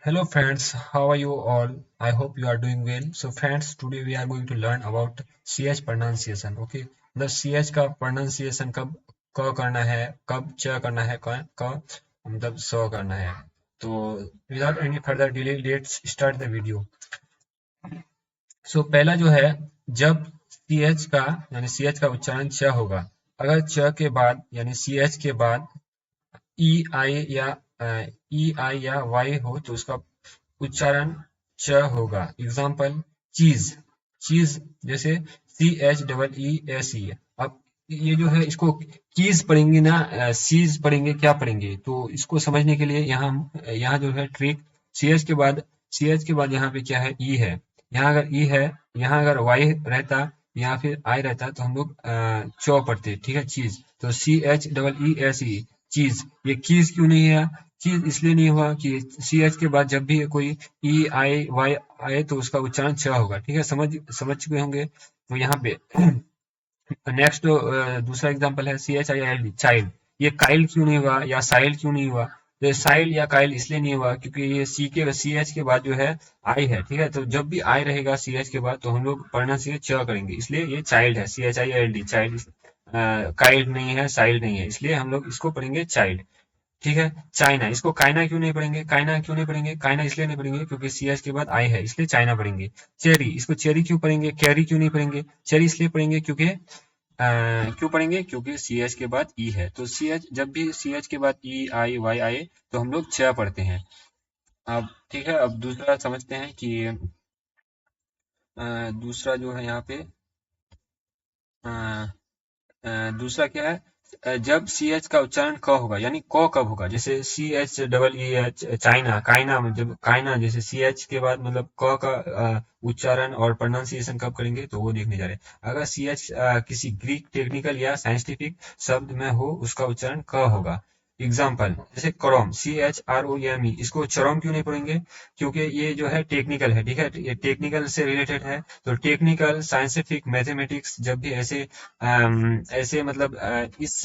Hello friends, how are you all? I hope you are doing well. So friends, today we are going to learn about CH pronunciation. Okay, the CH का pronunciation कब क करना है, कब च करना है, क मतलब स करना है. तो without any further delay, let's start the video. पहला जो है, जब CH का यानी CH का उच्चारण च होगा, अगर च के बाद यानी CH के बाद ई आई या वाई हो तो उसका उच्चारण च होगा. एग्जाम्पल चीज. चीज जैसे CHEESE. अब ये जो है इसको कीज पढ़ेंगे ना सीज पढ़ेंगे, क्या पढ़ेंगे? तो इसको समझने के लिए यहाँ जो है ट्रिक, सीएच के बाद यहाँ पे क्या है? ई है. यहाँ अगर ई है, यहाँ अगर वाई रहता या फिर आई रहता तो हम लोग चौ पढ़ते. ठीक है, चीज. तो CHEESE चीज. ये कीज क्यों नहीं है? चीज इसलिए नहीं हुआ कि सी एच के बाद जब भी कोई ई आई वाई आए तो उसका उच्चारण छ होगा. ठीक है, समझ समझ चुके होंगे. तो यहाँ पे नेक्स्ट दूसरा एग्जांपल है CHILD चाइल्ड. ये काइल क्यों नहीं हुआ या साइल क्यों नहीं हुआ? तो साइल या काइल इसलिए नहीं हुआ क्योंकि ये सी एच के बाद जो है आई है. ठीक है, तो जब भी आई रहेगा सी एच के बाद तो हम लोग पढ़ना से च करेंगे, इसलिए ये चाइल्ड है. CHILD child. काइल्ड नहीं है, साइल्ड नहीं है, इसलिए हम लोग इसको पढ़ेंगे चाइल्ड. ठीक है. चाइना, इसको काइना क्यों नहीं पढ़ेंगे? काइना क्यों नहीं पढ़ेंगे? काइना इसलिए नहीं पढ़ेंगे क्योंकि सीएच के बाद आई है, इसलिए चाइना पढ़ेंगे. चेरी, इसको चेरी क्यों पढ़ेंगे? कैरी क्यों नहीं पढ़ेंगे? चेरी इसलिए पढ़ेंगे क्योंकि क्यों पढ़ेंगे? क्योंकि सी एच के बाद ई है. तो सी एच, जब भी सी एच के बाद ई आई वाई आए तो हम लोग च पढ़ते हैं. अब ठीक है, अब दूसरा समझते हैं कि दूसरा जो है यहाँ पे अ, दूसरा क्या है? जब सी एच का उच्चारण क होगा यानी क कब होगा? जैसे CHEEH चाइना, काइना. जब काइना जैसे सी एच के बाद मतलब क का उच्चारण और प्रोनाउंसिएशन कब करेंगे तो वो देखने जा रहे हैं. अगर सी एच किसी ग्रीक टेक्निकल या साइंटिफिक शब्द में हो उसका उच्चारण क होगा. एग्जाम्पल जैसे क्रोम, CHROME, इसको चरोम क्यों नहीं पढ़ेंगे? क्योंकि ये जो है टेक्निकल है. ठीक है, ये टेक्निकल से रिलेटेड है. तो टेक्निकल, साइंटिफिक, मैथमेटिक्स जब भी ऐसे ऐसे मतलब इस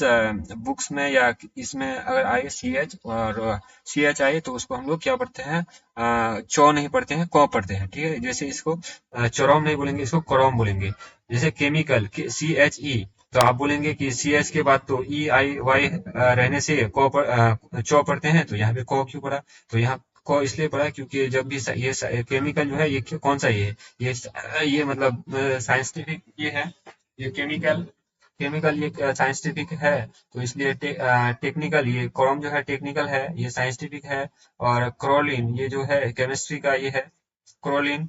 बुक्स में या इसमें अगर आए सी एच और सी एच आए तो उसको हम लोग क्या पढ़ते हैं? चौ नहीं पढ़ते हैं, कौ पढ़ते हैं. ठीक है, जैसे इसको चौरोम नहीं बोलेंगे, इसको कोरोम बोलेंगे. जैसे केमिकल, CHE, तो आप बोलेंगे कि सी एच के बाद तो ई आई वाई रहने से चौ पढ़ते हैं, तो यहाँ पे कौ क्यों पढ़ा? तो यहाँ को इसलिए पढ़ा क्योंकि जब भी ये केमिकल जो है ये कौन सा ये ये मतलब साइंटिफिक ये है. ये केमिकल केमिकल ये साइंटिफिक है. तो इसलिए टेक्निकल, ये क्रोम जो है टेक्निकल है, ये साइंटिफिक है. और क्रोलिन ये जो है केमिस्ट्री का ये है, क्रोलिन.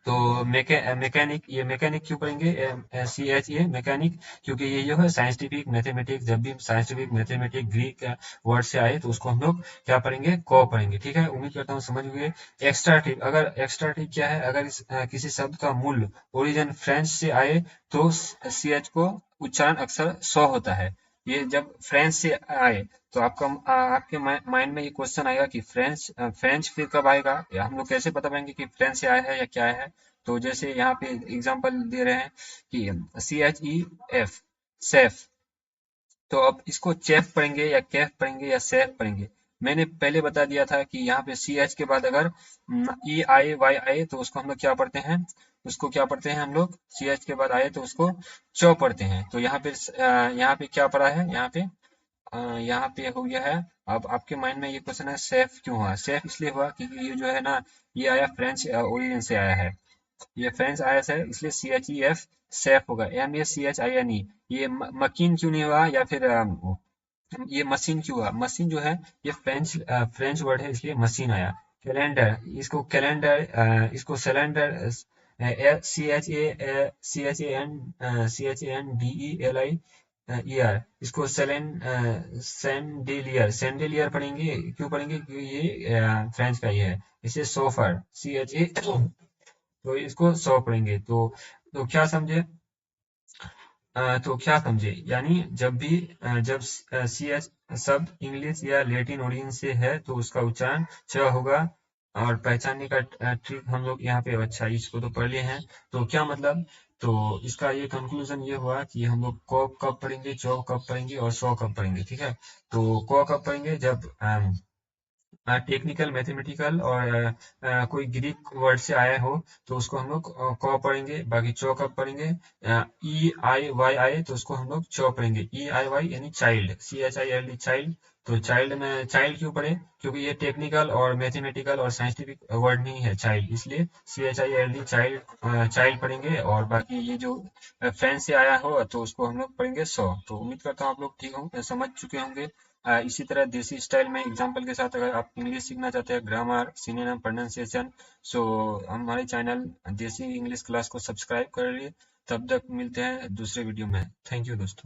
तो मैकेनिक, ये मैकेनिक क्यों पढ़ेंगे? CH, ये मैकेनिक क्योंकि ये जो है साइंटिफिक मैथमेटिक्स, जब भी साइंटिफिक मैथमेटिक ग्रीक वर्ड से आए तो उसको हम लोग क्या पढ़ेंगे? को पढ़ेंगे. ठीक है, उम्मीद करता हूँ समझ गए. एक्स्ट्राटिव, अगर एक्स्ट्राटिव क्या है? अगर किसी शब्द का मूल ओरिजिन फ्रेंच से आए तो CH को उच्चारण अक्सर सौ होता है. ये जब फ्रेंच से आए तो आपके माइंड में ये क्वेश्चन आएगा कि फ्रेंच फिर कब आएगा, या हम लोग कैसे पता पाएंगे कि फ्रेंच से आया है या क्या है? तो जैसे यहाँ पे एग्जांपल दे रहे हैं कि CHEF, सेफ. तो अब इसको चेफ पढ़ेंगे या कैफ पढ़ेंगे या सेफ पढ़ेंगे? मैंने पहले बता दिया था कि यहाँ पे सी एच के बाद अगर ई आई वाई आए तो उसको हम लोग क्या पढ़ते हैं? उसको क्या पढ़ते हैं हम लोग? सी एच के बाद आए तो उसको चौ पढ़ते हैं. तो यहाँ पे क्या पढ़ा है? यहाँ पे हो गया है. अब आपके माइंड में ये क्वेश्चन है सेफ क्यों हुआ? सेफ इसलिए हुआ क्योंकि ये जो है ना, ये आया फ्रेंच ओरिजिन से आया है. ये फ्रेंच आया है इसलिए CHEF सेफ होगा. MACHINE, ये मकीन क्यों नहीं हुआ? या फिर ये मशीन क्यों हुआ? मशीन जो है ये फ्रेंच वर्ड है इसलिए मशीन आया. कैलेंडर, इसको कैलेंडर, इसको सिलेंडर, CHANDELIER, इसको सैंडेलियर पढ़ेंगे. क्यों पढ़ेंगे? क्योंकि ये फ्रेंच का ये है. इसे सोफर, CHA, तो इसको सौ पढ़ेंगे. तो क्या समझे? तो क्या समझे? यानी जब भी जब सी एच शब्द इंग्लिश या लैटिन ओरिजिन से है तो उसका उच्चारण च होगा. और पहचानने का ट्रिक हम लोग यहाँ पे, अच्छा इसको तो पढ़ लिए हैं. तो क्या मतलब? तो इसका ये कंक्लूजन ये हुआ कि हम लोग को कब पढ़ेंगे, चौ कब पढ़ेंगे और सौ कब पढ़ेंगे. ठीक है, तो को कब पढ़ेंगे? जब टेक्निकल, मैथमेटिकल और कोई ग्रीक वर्ड से आया हो तो उसको हम लोग क पढ़ेंगे। बाकी चौ कब पढ़ेंगे? ई आई वाई आए तो उसको हम लोग चौ पढ़ेंगे। ई आई वाई यानी चाइल्ड, CHILD चाइल्ड। तो चाइल्ड में चाइल्ड क्यों पढ़े? क्योंकि ये टेक्निकल और मैथमेटिकल और साइंटिफिक वर्ड नहीं है चाइल्ड, इसलिए CHILD चाइल्ड चाइल्ड पढ़ेंगे। और बाकी ये जो फ्रेंच से आया हो तो उसको हम लोग पढ़ेंगे सौ। तो उम्मीद करता हूँ आप लोग ठीक हो, समझ चुके होंगे। इसी तरह देसी स्टाइल में एग्जाम्पल के साथ अगर आप इंग्लिश सीखना चाहते हैं, ग्रामर, सिनोनिम, प्रोनाउंसिएशन, सो हमारे चैनल देसी इंग्लिश क्लास को सब्सक्राइब कर लिए। तब तक मिलते हैं दूसरे वीडियो में। थैंक यू दोस्तों।